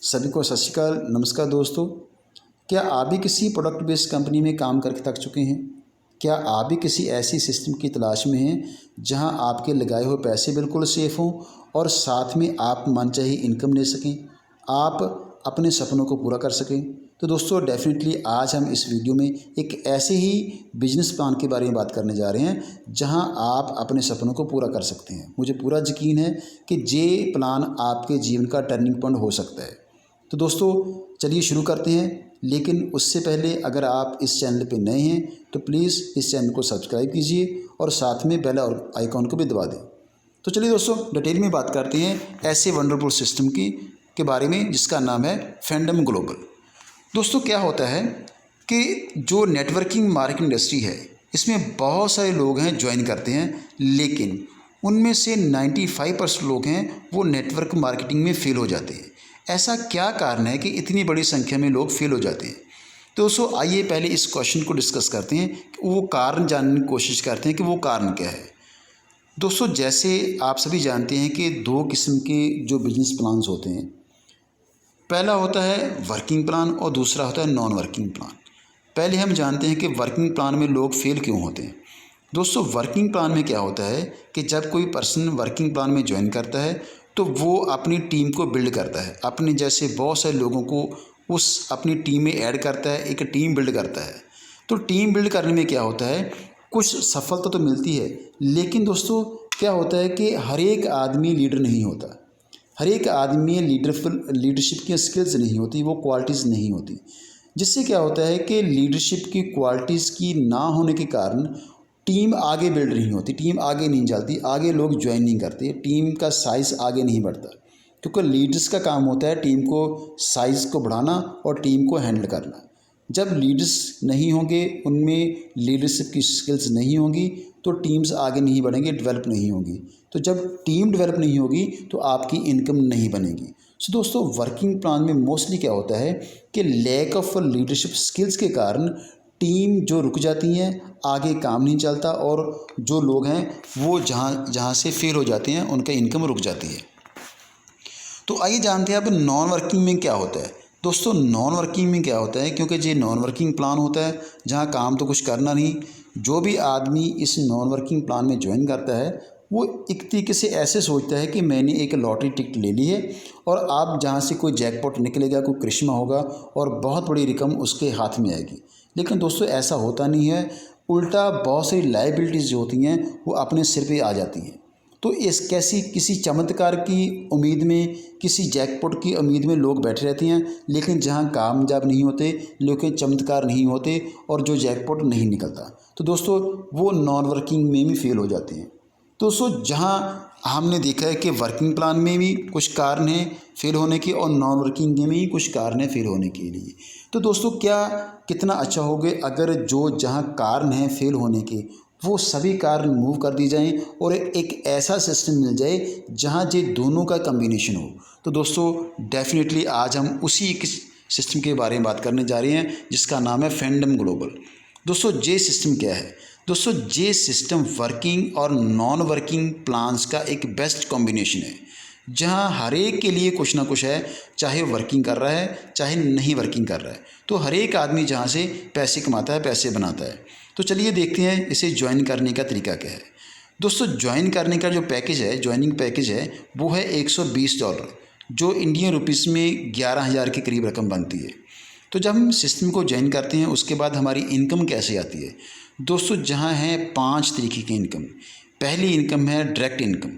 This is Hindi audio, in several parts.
सभी को सत श्री अकाल, नमस्कार दोस्तों। क्या आप भी किसी प्रोडक्ट बेस्ड कंपनी में काम करके थक चुके हैं? क्या आप भी किसी ऐसी सिस्टम की तलाश में हैं जहां आपके लगाए हुए पैसे बिल्कुल सेफ़ हों और साथ में आप मनचाही इनकम ले सकें, आप अपने सपनों को पूरा कर सकें? तो दोस्तों डेफिनेटली आज हम इस वीडियो में एक ऐसे ही बिजनेस प्लान के बारे में बात करने जा रहे हैं जहां आप अपने सपनों को पूरा कर सकते हैं। मुझे पूरा यकीन है कि ये प्लान आपके जीवन का टर्निंग पॉइंट हो सकता है। तो दोस्तों चलिए शुरू करते हैं, लेकिन उससे पहले अगर आप इस चैनल पे नए हैं तो प्लीज़ इस चैनल को सब्सक्राइब कीजिए और साथ में बेल और आइकॉन को भी दबा दें। तो चलिए दोस्तों डिटेल में बात करते हैं ऐसे वंडरफुल सिस्टम के बारे में जिसका नाम है फैंडम ग्लोबल। दोस्तों क्या होता है कि जो नेटवर्किंग मार्केटिंग इंडस्ट्री है इसमें बहुत सारे लोग हैं ज्वाइन करते हैं, लेकिन उनमें से 95% लोग हैं वो नेटवर्क मार्केटिंग में फ़ेल हो जाते हैं। ऐसा क्या कारण है कि इतनी बड़ी संख्या में लोग फेल हो जाते हैं? तो दोस्तों आइए पहले इस क्वेश्चन को डिस्कस करते हैं कि वो कारण जानने की कोशिश करते हैं कि वो कारण क्या है। दोस्तों जैसे आप सभी जानते हैं कि दो किस्म के जो बिजनेस प्लान्स होते हैं, पहला होता है वर्किंग प्लान और दूसरा होता है नॉन वर्किंग प्लान। पहले हम जानते हैं कि वर्किंग प्लान में लोग फेल क्यों होते हैं। दोस्तों वर्किंग प्लान में क्या होता है कि जब कोई पर्सन वर्किंग प्लान में ज्वाइन करता है तो वो अपनी टीम को बिल्ड करता है, अपने जैसे बहुत सारे लोगों को उस अपनी टीम में ऐड करता है, एक टीम बिल्ड करता है। तो टीम बिल्ड करने में क्या होता है, कुछ सफलता तो मिलती है, लेकिन दोस्तों क्या होता है कि हर एक आदमी लीडर नहीं होता, हर एक आदमी लीडरशिप की स्किल्स नहीं होती, वो क्वालिटीज़ नहीं होती। जिससे क्या होता है कि लीडरशिप की क्वालिटीज़ की ना होने के कारण टीम आगे बिल्ड नहीं होती, टीम आगे नहीं चलती, आगे लोग ज्वाइन नहीं करते, टीम का साइज़ आगे नहीं बढ़ता। क्योंकि लीडर्स का काम होता है टीम को साइज़ को बढ़ाना और टीम को हैंडल करना। जब लीडर्स नहीं होंगे, उनमें लीडरशिप की स्किल्स नहीं होंगी तो टीम्स आगे नहीं बढ़ेंगे, डेवलप नहीं होंगी। तो जब टीम डेवलप नहीं होगी तो आपकी इनकम नहीं बनेगी। सो दोस्तों वर्किंग प्लान में मोस्टली क्या होता है कि लैक ऑफ लीडरशिप स्किल्स के कारण टीम जो रुक जाती हैं, आगे काम नहीं चलता और जो लोग हैं वो जहाँ से फेल हो जाते हैं उनका इनकम रुक जाती है। तो आइए जानते हैं अब नॉन वर्किंग में क्या होता है। दोस्तों नॉन वर्किंग में क्या होता है, क्योंकि ये नॉन वर्किंग प्लान होता है जहाँ काम तो कुछ करना नहीं। जो भी आदमी इस नॉन वर्किंग प्लान में ज्वाइन करता है वो एक तरीके से ऐसे सोचता है कि मैंने एक लॉटरी टिकट ले ली है और आप जहाँ से कोई जैकपॉट निकलेगा, कोई करिश्मा होगा और बहुत बड़ी रकम उसके हाथ में आएगी। लेकिन दोस्तों ऐसा होता नहीं है, उल्टा बहुत सारी लायबिलिटीज़ जो होती हैं वो अपने सिर पे आ जाती हैं। तो इस कैसी किसी चमत्कार की उम्मीद में, किसी जैकपॉट की उम्मीद में लोग बैठे रहते हैं, लेकिन जहां कामयाब नहीं होते, लेकिन चमत्कार नहीं होते और जो जैकपॉट नहीं निकलता, तो दोस्तों वो नॉन वर्किंग में भी फेल हो जाते हैं। दोस्तों जहां हमने देखा है कि वर्किंग प्लान में भी कुछ कारण हैं फेल होने के और नॉन वर्किंग में भी कुछ कारण हैं फेल होने के लिए। तो दोस्तों क्या कितना अच्छा होगा अगर जो जहां कारण हैं फेल होने के वो सभी कारण रिमूव कर दी जाएं और एक ऐसा सिस्टम मिल जाए जहां ये दोनों का कम्बिनेशन हो। तो दोस्तों डेफिनेटली आज हम उसी सिस्टम के बारे में बात करने जा रहे हैं जिसका नाम है फैंडम ग्लोबल। दोस्तों ये सिस्टम क्या है? दोस्तों ये सिस्टम वर्किंग और नॉन वर्किंग प्लान्स का एक बेस्ट कॉम्बिनेशन है जहां हर एक के लिए कुछ ना कुछ है, चाहे वर्किंग कर रहा है चाहे नहीं वर्किंग कर रहा है। तो हर एक आदमी जहां से पैसे कमाता है, पैसे बनाता है। तो चलिए देखते हैं इसे ज्वाइन करने का तरीका क्या है। दोस्तों ज्वाइन करने का जो पैकेज है, ज्वाइनिंग पैकेज है, वो है $120, जो इंडियन रुपीज़ में 11,000 के करीब रकम बनती है। तो जब हम सिस्टम को ज्वाइन करते हैं उसके बाद हमारी इनकम कैसे आती है? दोस्तों जहां है 5 तरीके की इनकम। पहली इनकम है डायरेक्ट इनकम,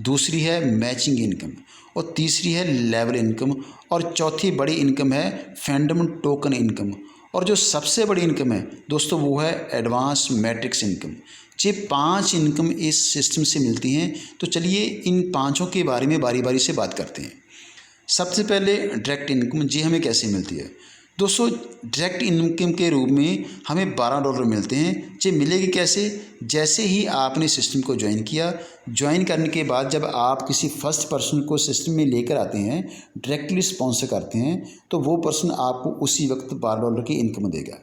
दूसरी है मैचिंग इनकम और तीसरी है लेवल इनकम और चौथी बड़ी इनकम है फैंडम टोकन इनकम। और जो सबसे बड़ी इनकम है दोस्तों वो है एडवांस मैट्रिक्स इनकम। ये 5 इनकम इस सिस्टम से मिलती हैं। तो चलिए इन पांचों के बारे में बारी बारी से बात करते हैं। सबसे पहले डायरेक्ट इनकम जी हमें कैसे मिलती है? दोस्तों डायरेक्ट इनकम के रूप में हमें $12 मिलते हैं। ये मिलेगी कैसे? जैसे ही आपने सिस्टम को ज्वाइन किया, ज्वाइन करने के बाद जब आप किसी फर्स्ट पर्सन को सिस्टम में लेकर आते हैं, डायरेक्टली स्पॉन्सर करते हैं, तो वो पर्सन आपको उसी वक्त $12 की इनकम देगा।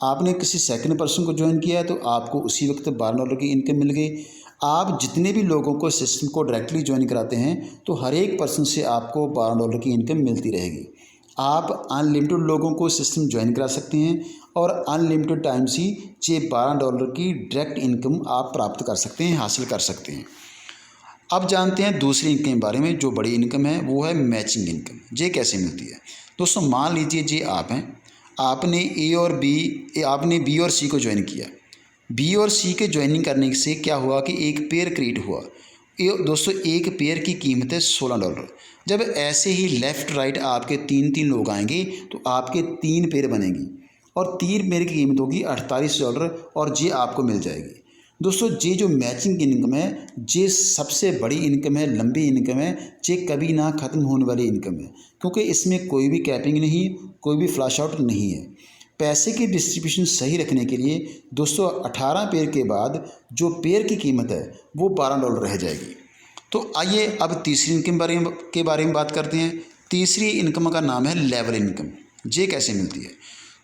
आपने किसी सेकंड पर्सन को ज्वाइन किया तो आपको उसी वक्त $12 की इनकम मिल गई। आप जितने भी लोगों को सिस्टम को डायरेक्टली ज्वाइन कराते हैं तो हर एक पर्सन से आपको $12 की इनकम मिलती रहेगी। आप अनलिमिटेड लोगों को सिस्टम ज्वाइन करा सकते हैं और अनलिमिटेड टाइम्स ही ये $12 की डायरेक्ट इनकम आप प्राप्त कर सकते हैं, हासिल कर सकते हैं। अब जानते हैं दूसरी इनकम के बारे में, जो बड़ी इनकम है वो है मैचिंग इनकम। ये कैसे मिलती है दोस्तों? मान लीजिए जी आप हैं, आपने बी और सी को ज्वाइन किया। बी और सी के ज्वाइनिंग करने से क्या हुआ कि एक पेयर क्रिएट हुआ। ये दोस्तों एक पेयर की कीमत है $16। जब ऐसे ही लेफ़्ट राइट आपके तीन तीन लोग आएंगे तो आपके 3 पेयर बनेंगी और 3 पेयर की कीमत होगी $48 और ये आपको मिल जाएगी। दोस्तों ये जो मैचिंग इनकम है ये सबसे बड़ी इनकम है, लंबी इनकम है, ये कभी ना ख़त्म होने वाली इनकम है, क्योंकि इसमें कोई भी कैपिंग नहीं, कोई भी फ्लैश आउट नहीं है। पैसे की डिस्ट्रीब्यूशन सही रखने के लिए दोस्तों 18 पेयर के बाद जो पेयर की कीमत है वो $12 रह जाएगी। तो आइए अब तीसरी इनकम के बारे में बात करते हैं। तीसरी इनकम का नाम है लेवल इनकम। ये कैसे मिलती है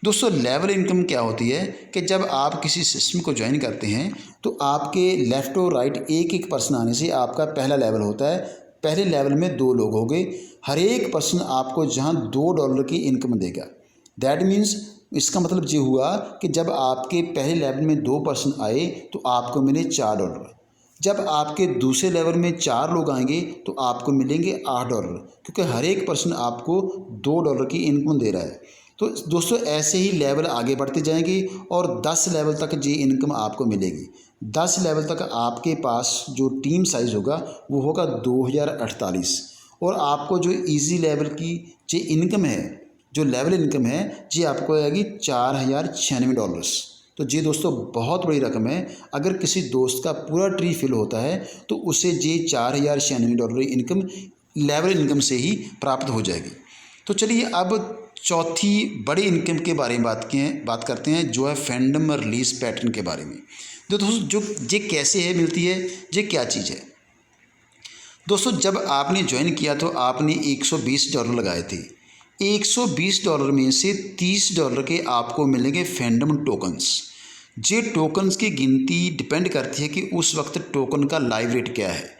दोस्तों? लेवल इनकम क्या होती है कि जब आप किसी सिस्टम को ज्वाइन करते हैं तो आपके लेफ़्ट और राइट एक एक पर्सन आने से आपका पहला लेवल होता है। पहले लेवल में 2 लोग हो गए, हर एक पर्सन आपको जहां $2 की इनकम देगा। दैट मीन्स इसका मतलब ये हुआ कि जब आपके पहले लेवल में 2 पर्सन आए तो आपको मिले $4। जब आपके दूसरे लेवल में 4 लोग आएंगे तो आपको मिलेंगे $8, क्योंकि हर एक पर्सन आपको $2 की इनकम दे रहा है। तो दोस्तों ऐसे ही लेवल आगे बढ़ते जाएंगे और 10 लेवल तक ये इनकम आपको मिलेगी। 10 लेवल तक आपके पास जो टीम साइज़ होगा वो होगा 2048 और आपको जो इजी लेवल की जो इनकम है, जो लेवल इनकम है, ये आपको आएगी $4096। तो ये दोस्तों बहुत बड़ी रकम है। अगर किसी दोस्त का पूरा ट्री फिल होता है तो उसे ये $4096 इनकम लेवल इनकम से ही प्राप्त हो जाएगी। तो चलिए अब चौथी बड़ी इनकम के बारे में बात करते हैं, जो है फैंडम रिलीज पैटर्न के बारे में। दोस्तों जो ये कैसे है मिलती है, ये क्या चीज़ है दोस्तों? जब आपने ज्वाइन किया तो आपने $120 लगाए थे। $120 में से $30 के आपको मिलेंगे फैंडम टोकन्स। ये टोकन्स की गिनती डिपेंड करती है कि उस वक्त टोकन का लाइव रेट क्या है।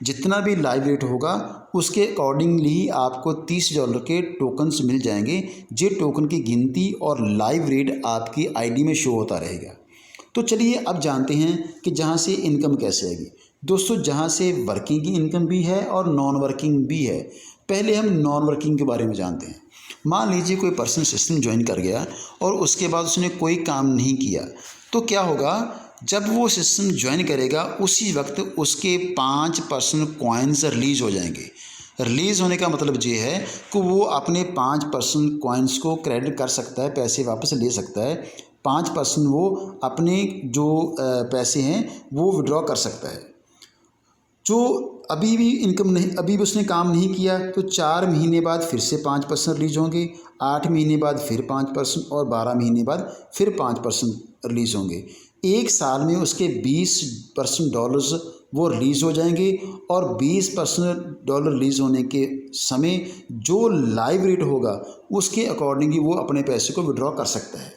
जितना भी लाइव रेट होगा उसके अकॉर्डिंगली ही आपको $30 के टोकन्स मिल जाएंगे। ये टोकन की गिनती और लाइव रेट आपकी आईडी में शो होता रहेगा। तो चलिए अब जानते हैं कि जहाँ से इनकम कैसे आएगी। दोस्तों जहाँ से वर्किंग की इनकम भी है और नॉन वर्किंग भी है। पहले हम नॉन वर्किंग के बारे में जानते हैं। मान लीजिए कोई पर्सन सिस्टम ज्वाइन कर गया और उसके बाद उसने कोई काम नहीं किया, तो क्या होगा? जब वो सिस्टम ज्वाइन करेगा उसी वक्त उसके 5% कॉइन्स रिलीज़ हो जाएंगे। रिलीज़ होने का मतलब ये है कि वो अपने 5% कॉइन्स को क्रेडिट कर सकता है, पैसे वापस ले सकता है। 5% वो अपने जो पैसे हैं वो विड्रॉ कर सकता है। जो अभी भी इनकम नहीं, अभी भी उसने काम नहीं किया तो 4 महीने बाद फिर से 5% रिलीज होंगे, 8 महीने बाद फिर 5% और 12 महीने बाद फिर 5% रिलीज़ होंगे। 1 साल में उसके $20 वो रिलीज़ हो जाएंगे और $20 रिलीज़ होने के समय जो लाइव रेट होगा उसके अकॉर्डिंग ही वो अपने पैसे को विड्रॉ कर सकता है।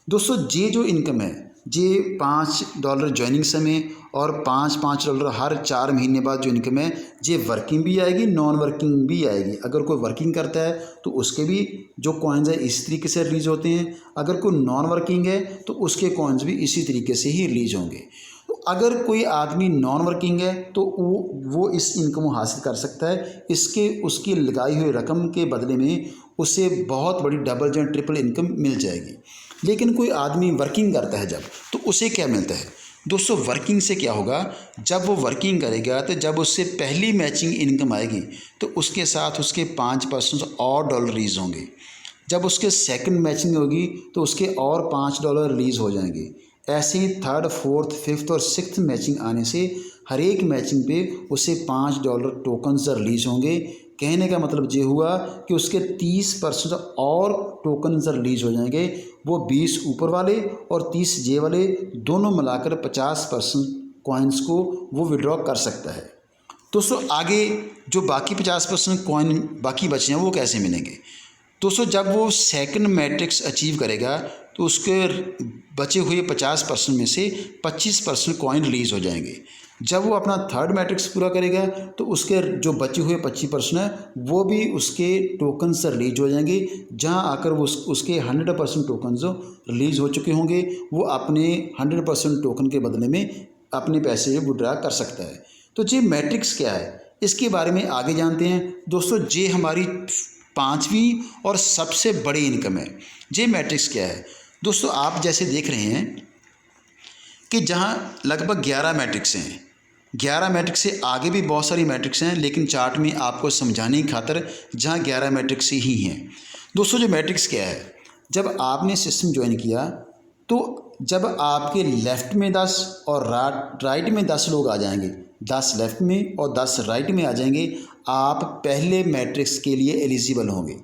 दोस्तों ये जो इनकम है ये $5 ज्वाइनिंग समय और $5 हर 4 महीने बाद जो इनकम है ये वर्किंग भी आएगी, नॉन वर्किंग भी आएगी। अगर कोई वर्किंग करता है तो उसके भी जो कॉइन्स है इस तरीके से रिलीज़ होते हैं। अगर कोई नॉन वर्किंग है तो उसके कॉइन्स भी इसी तरीके से ही रिलीज़ होंगे। तो अगर कोई आदमी नॉन वर्किंग है तो वो इस इनकम को हासिल कर सकता है। इसके उसकी लगाई हुई रकम के बदले में उसे बहुत बड़ी डबल या ट्रिपल इनकम मिल जाएगी। लेकिन कोई आदमी वर्किंग करता है जब, तो उसे क्या मिलता है दोस्तों? वर्किंग से क्या होगा? जब वो वर्किंग करेगा तो जब उससे पहली मैचिंग इनकम आएगी तो उसके साथ उसके 5% और डॉलर रिलीज़ होंगे। जब उसके सेकंड मैचिंग होगी तो उसके और $5 रिलीज़ हो जाएंगे। ऐसे ही थर्ड, फोर्थ, फिफ्थ और सिक्स्थ मैचिंग आने से हर एक मैचिंग पे उसे $5 टोकन्स रिलीज़ होंगे। कहने का मतलब ये हुआ कि उसके 30% और टोकन्स रिलीज़ हो जाएंगे। वो 20 ऊपर वाले और 30 जे वाले दोनों मिलाकर 50% कॉइन्स को वो विड्रॉ कर सकता है। दोस्तों आगे जो बाकी 50% कॉइन बाकी बचे हैं वो कैसे मिलेंगे? दोस्तों जब वो सेकंड मैट्रिक्स अचीव करेगा तो उसके बचे हुए 50% में से 25% कॉइन रिलीज़ हो जाएंगे। जब वो अपना थर्ड मैट्रिक्स पूरा करेगा तो उसके जो बचे हुए 25% है वो भी उसके टोकन से रिलीज हो जाएंगे, जहां आकर वो उसके 100% टोकन जो रिलीज़ हो चुके होंगे वो अपने 100% टोकन के बदले में अपने पैसे विड्रॉ कर सकता है। तो ये मैट्रिक्स क्या है इसके बारे में आगे जानते हैं। दोस्तों ये हमारी पांचवी और सबसे बड़ी इनकम है। ये मैट्रिक्स क्या है दोस्तों, आप जैसे देख रहे हैं कि जहाँ लगभग 11 मैट्रिक्स हैं, 11 मैट्रिक्स से आगे भी बहुत सारी मैट्रिक्स हैं, लेकिन चार्ट में आपको समझाने की खातर जहाँ 11 मैट्रिक्स ही हैं। दोस्तों जो मैट्रिक्स क्या है, जब आपने सिस्टम ज्वाइन किया तो जब आपके लेफ़्ट में 10 और राइट में 10 लोग आ जाएंगे, 10 लेफ़्ट में और 10 राइट में आ जाएंगे, आप पहले मैट्रिक्स के लिए एलिजिबल होंगे।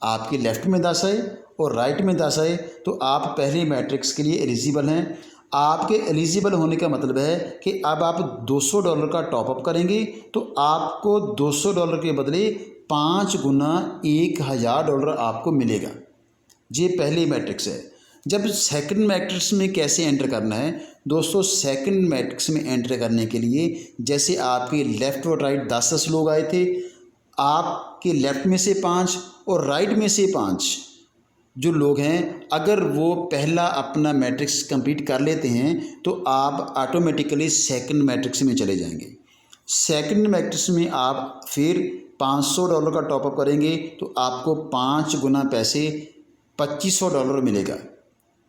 आपके लेफ़्ट में 10 आए और राइट में 10 आए तो आप पहले मैट्रिक्स के लिए एलिजिबल हैं। आपके एलिजिबल होने का मतलब है कि अब आप $200 का टॉपअप करेंगे तो आपको $200 के बदले 5 गुना $1000 आपको मिलेगा। ये पहली मैट्रिक्स है। जब सेकंड मैट्रिक्स में कैसे एंटर करना है दोस्तों, सेकंड मैट्रिक्स में एंटर करने के लिए जैसे आपके लेफ़्ट और राइट 10-10 लोग आए थे, आपके लेफ़्ट में से 5 और राइट में से 5 जो लोग हैं, अगर वो पहला अपना मैट्रिक्स कंप्लीट कर लेते हैं तो आप ऑटोमेटिकली सेकंड मैट्रिक्स में चले जाएंगे। सेकंड मैट्रिक्स में आप फिर $500 का टॉपअप करेंगे तो आपको 5 गुना पैसे $2500 मिलेगा।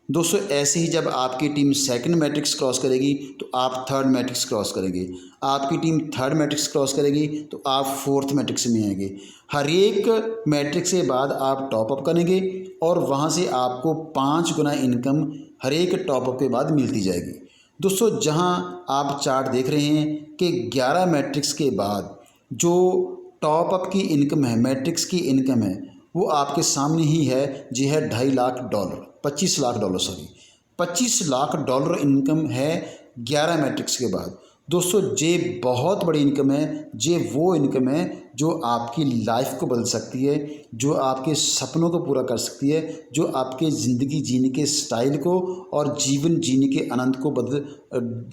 दोस्तों ऐसे ही जब आपकी टीम सेकंड मैट्रिक्स क्रॉस करेगी तो आप थर्ड मैट्रिक्स क्रॉस करेंगे, आपकी टीम थर्ड मैट्रिक्स क्रॉस करेगी तो आप फोर्थ मैट्रिक्स में आएंगे। हर एक मैट्रिक्स के बाद आप टॉपअप करेंगे और वहां से आपको 5 गुना इनकम हर एक टॉपअप के बाद मिलती जाएगी। दोस्तों जहां आप चार्ट देख रहे हैं कि 11 मैट्रिक्स के बाद जो टॉपअप की इनकम है, मैट्रिक्स की इनकम है, वो आपके सामने ही है, जी है $2.5 लाख, $25 लाख सॉरी $25 लाख इनकम है 11 मैट्रिक्स के बाद। दोस्तों ये बहुत बड़ी इनकम है, ये वो इनकम है जो आपकी लाइफ को बदल सकती है, जो आपके सपनों को पूरा कर सकती है, जो आपके ज़िंदगी जीने के स्टाइल को और जीवन जीने के आनंद को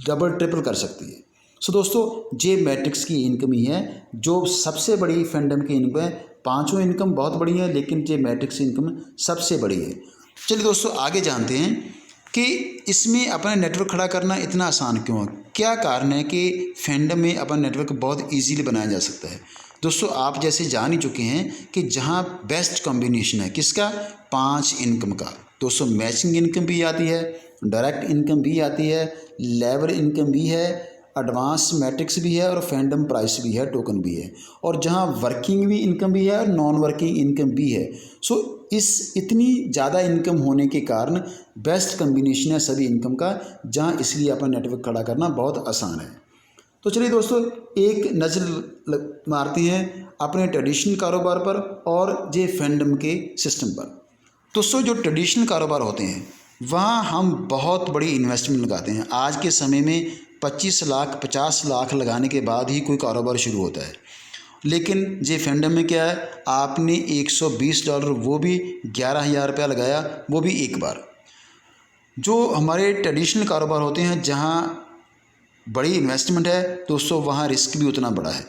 डबल ट्रिपल कर सकती है। सो दोस्तों ये मैट्रिक्स की इनकम ही है जो सबसे बड़ी फैंडम की इनकम है। पांचों इनकम बहुत बड़ी है लेकिन ये मैट्रिक्स इनकम सबसे बड़ी है। चलिए दोस्तों आगे जानते हैं कि इसमें अपना नेटवर्क खड़ा करना इतना आसान क्यों है, क्या कारण है कि फैंडम में अपना नेटवर्क बहुत इजीली बनाया जा सकता है। दोस्तों आप जैसे जान ही चुके हैं कि जहां बेस्ट कॉम्बिनेशन है किसका, 5 इनकम का। दोस्तों मैचिंग इनकम भी आती है, डायरेक्ट इनकम भी आती है, लेवल इनकम भी है, एडवांस मैट्रिक्स भी है और फैंडम प्राइस भी है, टोकन भी है, और जहां वर्किंग भी इनकम भी है और नॉन वर्किंग इनकम भी है। सो इस इतनी ज़्यादा इनकम होने के कारण बेस्ट कम्बिनेशन है सभी इनकम का, जहां इसलिए अपना नेटवर्क खड़ा करना बहुत आसान है। तो चलिए दोस्तों एक नज़र मारते हैं अपने ट्रेडिशनल कारोबार पर और जे फैंडम के सिस्टम पर। दोस्तों जो ट्रेडिशनल कारोबार होते हैं वहाँ हम बहुत बड़ी इन्वेस्टमेंट लगाते हैं। आज के समय में 25 लाख 50 लाख लगाने के बाद ही कोई कारोबार शुरू होता है, लेकिन ये फैंडम में क्या है, आपने $120 वो भी 11,000 रुपया लगाया, वो भी एक बार। जो हमारे ट्रेडिशनल कारोबार होते हैं जहाँ बड़ी इन्वेस्टमेंट है दोस्तों वहाँ रिस्क भी उतना बड़ा है,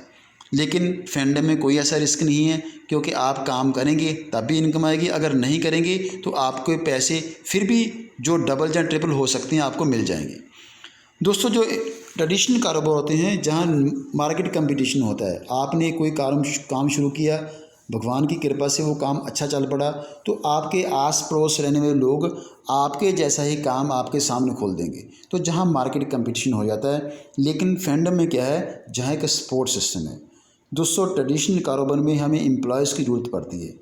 लेकिन फैंडम में कोई ऐसा रिस्क नहीं है क्योंकि आप काम करेंगे तब भी इनकम आएगी, अगर नहीं करेंगे तो आपके पैसे फिर भी जो डबल या ट्रिपल हो सकते हैं आपको मिल जाएंगे। दोस्तों जो ट्रेडिशनल कारोबार होते हैं जहां मार्केट कंपटीशन होता है, आपने कोई काम शुरू किया, भगवान की कृपा से वो काम अच्छा चल पड़ा तो आपके आस पड़ोस रहने वाले लोग आपके जैसा ही काम आपके सामने खोल देंगे, तो जहां मार्केट कंपटीशन हो जाता है। लेकिन फैंडम में क्या है, जहां एक सपोर्ट सिस्टम है। दोस्तों ट्रेडिशनल कारोबार में हमें एम्प्लॉयज़ की ज़रूरत पड़ती है,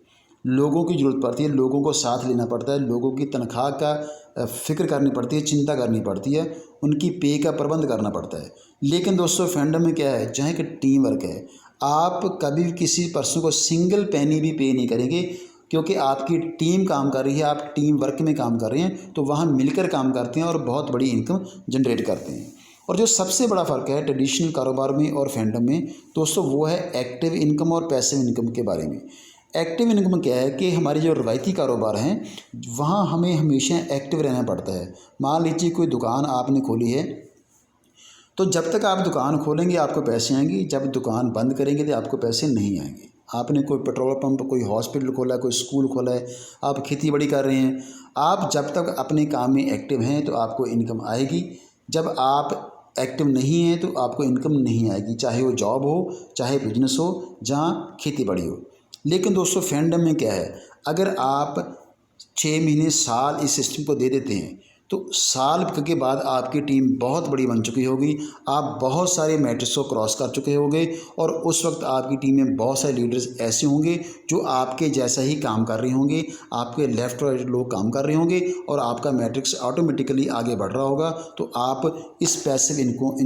लोगों की ज़रूरत पड़ती है, लोगों को साथ लेना पड़ता है, लोगों की तनख्वाह का फिक्र करनी पड़ती है, चिंता करनी पड़ती है, उनकी पे का प्रबंध करना पड़ता है। लेकिन दोस्तों फैंडम में क्या है, जहाँ एक टीम वर्क है, आप कभी भी किसी पर्सन को सिंगल पैनी भी पे नहीं करेंगे क्योंकि आपकी टीम काम कर रही है, आप टीम वर्क में काम कर रहे हैं, तो वहाँ मिलकर काम करते हैं और बहुत बड़ी इनकम जनरेट करते हैं। और जो सबसे बड़ा फ़र्क है ट्रेडिशनल कारोबार में और फैंडम में दोस्तों वो है एक्टिव इनकम और पैसिव इनकम के बारे में। एक्टिव इनकम क्या है कि हमारे जो रवायती कारोबार हैं वहाँ हमें हमेशा एक्टिव रहना पड़ता है। मान लीजिए कोई दुकान आपने खोली है, तो जब तक आप दुकान खोलेंगे आपको पैसे आएंगे, जब दुकान बंद करेंगे तो आपको पैसे नहीं आएंगे। आपने कोई पेट्रोल पंप, कोई हॉस्पिटल खोला है, कोई स्कूल खोला है, आप खेती बाड़ी कर रहे हैं, आप जब तक अपने काम में एक्टिव हैं तो आपको इनकम आएगी। जब आप एक्टिव नहीं हैं तो आपको इनकम नहीं आएगी, चाहे वो जॉब हो, चाहे बिजनेस हो, जहाँ खेती बाड़ी हो। लेकिन दोस्तों फैंडम में क्या है, अगर आप 6 महीने साल इस सिस्टम को दे देते हैं तो साल के बाद आपकी टीम बहुत बड़ी बन चुकी होगी, आप बहुत सारे मैट्रिक्स को क्रॉस कर चुके होंगे और उस वक्त आपकी टीम में बहुत सारे लीडर्स ऐसे होंगे जो आपके जैसा ही काम कर रहे होंगे, आपके लेफ्ट राइट लोग काम कर रहे होंगे और आपका मैट्रिक्स ऑटोमेटिकली आगे बढ़ रहा होगा। तो आप इस पैसिव इनकम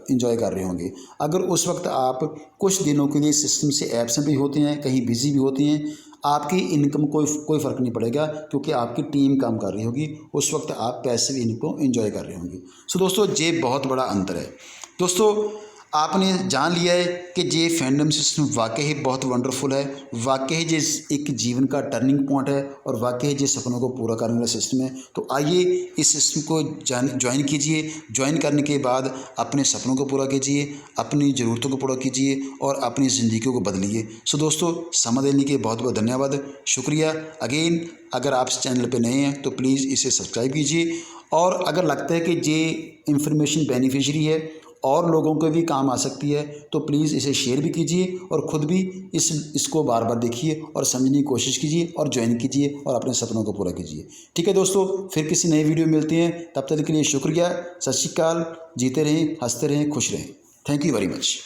इंजॉय कर रहे होंगे। अगर उस वक्त आप कुछ दिनों के लिए सिस्टम से एब्सेंट भी होते हैं, कहीं बिजी भी होते हैं, आपकी इनकम कोई फ़र्क नहीं पड़ेगा, क्योंकि आपकी टीम काम कर रही होगी। उस वक्त आप पैसिव इनकम एंजॉय कर रहे होंगे। सो दोस्तों ये बहुत बड़ा अंतर है। दोस्तों आपने जान लिया है कि ये फैंडम सिस्टम वाकई ही बहुत वंडरफुल है, वाकई ही ये एक जीवन का टर्निंग पॉइंट है और वाकई ये सपनों को पूरा करने वाला सिस्टम है। तो आइए इस सिस्टम को ज्वाइन कीजिए। ज्वाइन करने के बाद अपने सपनों को पूरा कीजिए, अपनी ज़रूरतों को पूरा कीजिए और अपनी ज़िंदगी को बदलिए। सो दोस्तों समय देने के बहुत बहुत धन्यवाद, शुक्रिया। अगेन अगर आप इस चैनल पर नए हैं तो प्लीज़ इसे सब्सक्राइब कीजिए और अगर लगता है कि ये इंफॉर्मेशन बेनिफिशियरी है और लोगों को भी काम आ सकती है तो प्लीज़ इसे शेयर भी कीजिए और ख़ुद भी इसको बार बार देखिए और समझने की कोशिश कीजिए और ज्वाइन कीजिए और अपने सपनों को पूरा कीजिए। ठीक है दोस्तों, फिर किसी नई वीडियो में मिलते हैं, तब तक के लिए शुक्रिया, सत श्री अकाल, जीते रहें, हंसते रहें, खुश रहें। Thank you very much.